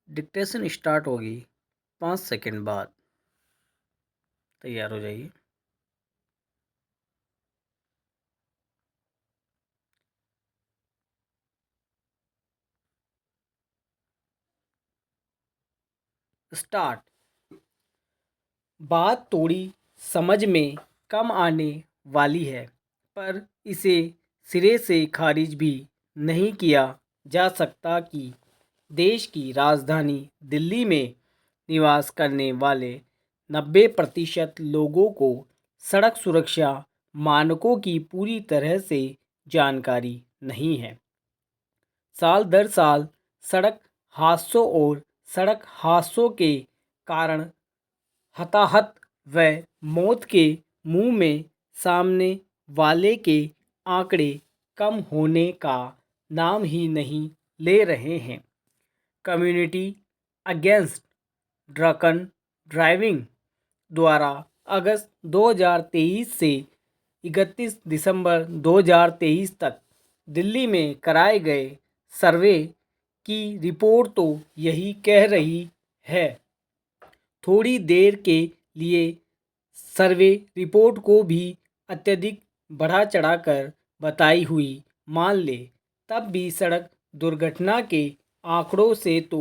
Dictation start होगी 5 second बाद। तैयार हो जाइए। स्टार्ट। बात थोड़ी समझ में कम आने वाली है, पर इसे सिरे से खारिज भी नहीं किया जा सकता कि देश की राजधानी दिल्ली में निवास करने वाले 90% लोगों को सड़क सुरक्षा मानकों की पूरी तरह से जानकारी नहीं है। साल दर साल सड़क हादसों और सड़क हादसों के कारण हताहत व मौत के मुंह में सामने वाले के आंकड़े कम होने का नाम ही नहीं ले रहे हैं। कम्युनिटी अगेंस्ट ड्रंकन ड्राइविंग द्वारा अगस्त 2023 से 31 दिसंबर 2023 तक दिल्ली में कराए गए सर्वे की रिपोर्ट तो यही कह रही है। थोड़ी देर के लिए सर्वे रिपोर्ट को भी अत्यधिक बढ़ा चढ़ाकर बताई हुई मान ले, तब भी सड़क दुर्घटना के आंकड़ों से तो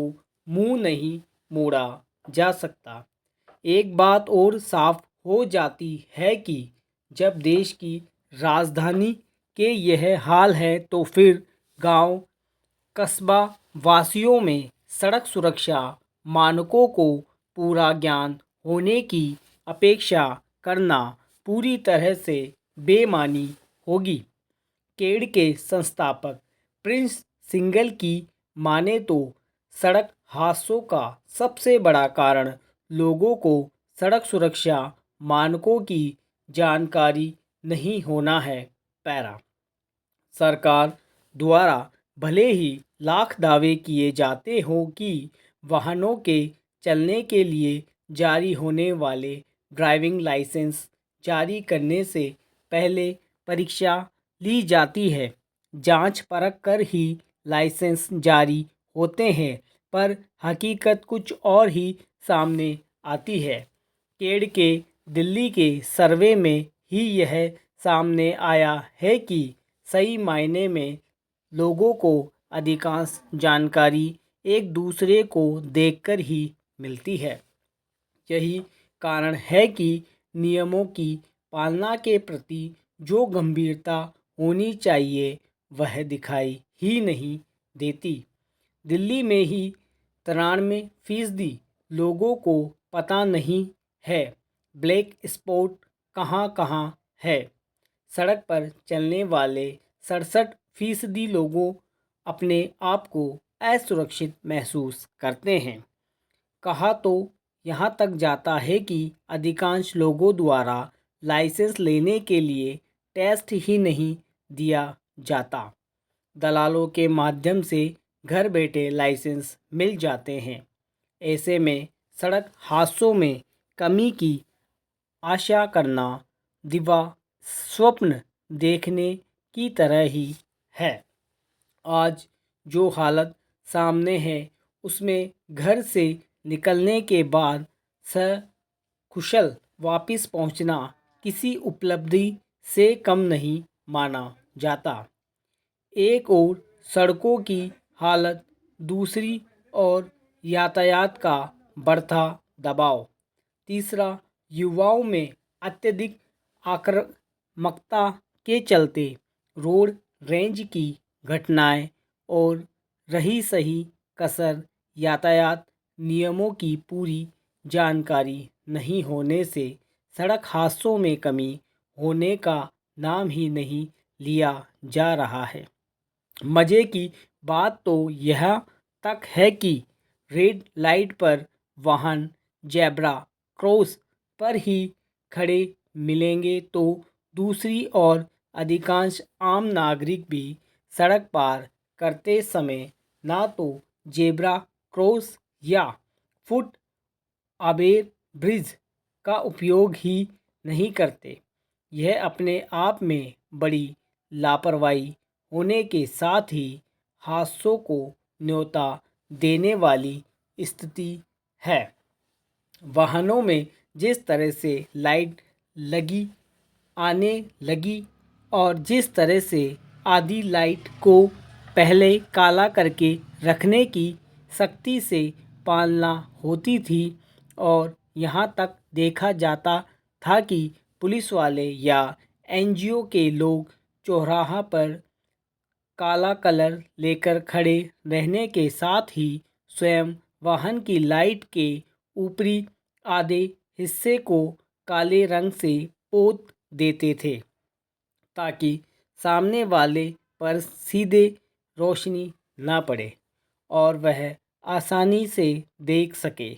मुंह नहीं मोड़ा जा सकता। एक बात और साफ हो जाती है कि जब देश की राजधानी के यह हाल है तो फिर गांव कस्बा वासियों में सड़क सुरक्षा मानकों को पूरा ज्ञान होने की अपेक्षा करना पूरी तरह से बेमानी होगी। केड के संस्थापक प्रिंस सिंगल की माने तो सड़क हादसों का सबसे बड़ा कारण लोगों को सड़क सुरक्षा मानकों की जानकारी नहीं होना है। पैरा सरकार द्वारा भले ही लाख दावे किए जाते हों कि वाहनों के चलने के लिए जारी होने वाले ड्राइविंग लाइसेंस जारी करने से पहले परीक्षा ली जाती है, जांच परख कर ही लाइसेंस जारी होते हैं, पर हकीकत कुछ और ही सामने आती है। केड के दिल्ली के सर्वे में ही यह सामने आया है कि सही मायने में लोगों को अधिकांश जानकारी एक दूसरे को देखकर ही मिलती है। यही कारण है कि नियमों की पालना के प्रति जो गंभीरता होनी चाहिए वह दिखाई ही नहीं देती। दिल्ली में ही 93% लोगों को पता नहीं है ब्लैक स्पॉट कहाँ कहाँ है। सड़क पर चलने वाले 67% लोगों अपने आप को असुरक्षित महसूस करते हैं। कहा तो यहाँ तक जाता है कि अधिकांश लोगों द्वारा लाइसेंस लेने के लिए टेस्ट ही नहीं दिया जाता। दलालों के माध्यम से घर बैठे लाइसेंस मिल जाते हैं। ऐसे में सड़क हादसों में कमी की आशा करना दिवा स्वप्न देखने की तरह ही है। आज जो हालत सामने है उसमें घर से निकलने के बाद सकुशल वापस पहुंचना किसी उपलब्धि से कम नहीं माना जाता। एक और सड़कों की हालत, दूसरी ओर यातायात का बढ़ता दबाव, तीसरा युवाओं में अत्यधिक आक्रामकता के चलते रोड रेंज की घटनाएं और रही सही कसर यातायात नियमों की पूरी जानकारी नहीं होने से सड़क हादसों में कमी होने का नाम ही नहीं लिया जा रहा है। मज़े की बात तो यह तक है कि रेड लाइट पर वाहन जेब्रा क्रॉस पर ही खड़े मिलेंगे, तो दूसरी ओर अधिकांश आम नागरिक भी सड़क पार करते समय ना तो जेब्रा क्रॉस या फुट ओवर ब्रिज का उपयोग ही नहीं करते। यह अपने आप में बड़ी लापरवाही होने के साथ ही हादसों को न्योता देने वाली स्थिति है। वाहनों में जिस तरह से लाइट लगी आने लगी और जिस तरह से आधी लाइट को पहले काला करके रखने की सख्ती से पालना होती थी और यहाँ तक देखा जाता था कि पुलिस वाले या एनजीओ के लोग चौराहा पर काला कलर लेकर खड़े रहने के साथ ही स्वयं वाहन की लाइट के ऊपरी आधे हिस्से को काले रंग से पोत देते थे ताकि सामने वाले पर सीधे रोशनी ना पड़े और वह आसानी से देख सके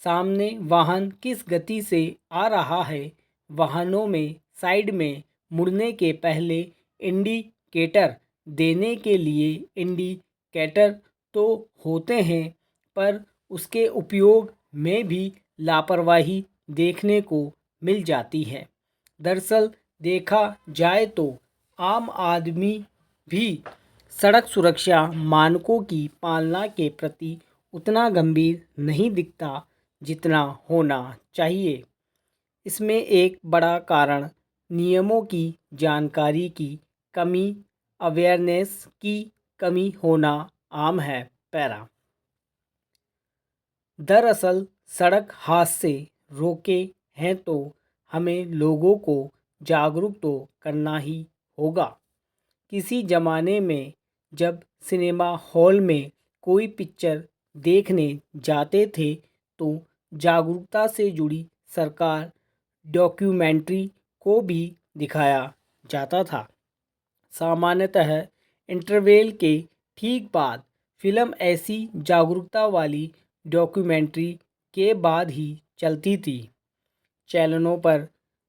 सामने वाहन किस गति से आ रहा है। वाहनों में साइड में मुड़ने के पहले इंडिकेटर देने के लिए इंडिकेटर तो होते हैं पर उसके उपयोग में भी लापरवाही देखने को मिल जाती है। दरअसल देखा जाए तो आम आदमी भी सड़क सुरक्षा मानकों की पालना के प्रति उतना गंभीर नहीं दिखता जितना होना चाहिए। इसमें एक बड़ा कारण नियमों की जानकारी की कमी, अवेयरनेस की कमी होना आम है। पैरा दरअसल सड़क हादसे रोके हैं तो हमें लोगों को जागरूक तो करना ही होगा। किसी ज़माने में जब सिनेमा हॉल में कोई पिक्चर देखने जाते थे तो जागरूकता से जुड़ी सरकार डॉक्यूमेंट्री को भी दिखाया जाता था। सामान्यतः इंटरवल के ठीक बाद फिल्म ऐसी जागरूकता वाली डॉक्यूमेंट्री के बाद ही चलती थी। चैनलों पर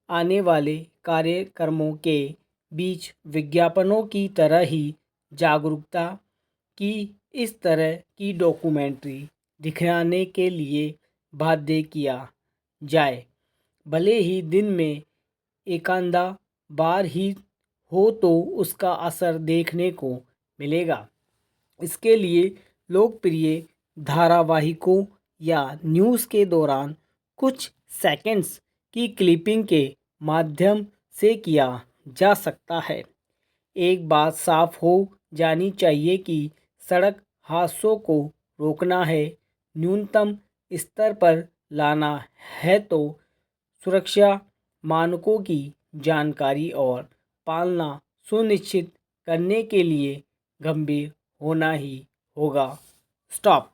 आने वाले कार्यक्रमों के बीच विज्ञापनों की तरह ही जागरूकता की इस तरह की डॉक्यूमेंट्री दिखाने के लिए बाध्य किया जाए। भले ही दिन में एकांदा बार ही हो तो उसका असर देखने को मिलेगा। इसके लिए लोकप्रिय धारावाहिकों या न्यूज़ के दौरान कुछ सेकंड्स की क्लिपिंग के माध्यम से किया जा सकता है। एक बात साफ हो जानी चाहिए कि सड़क हादसों को रोकना है, न्यूनतम स्तर पर लाना है तो सुरक्षा मानकों की जानकारी और पालना सुनिश्चित करने के लिए गंभीर होना ही होगा। स्टॉप।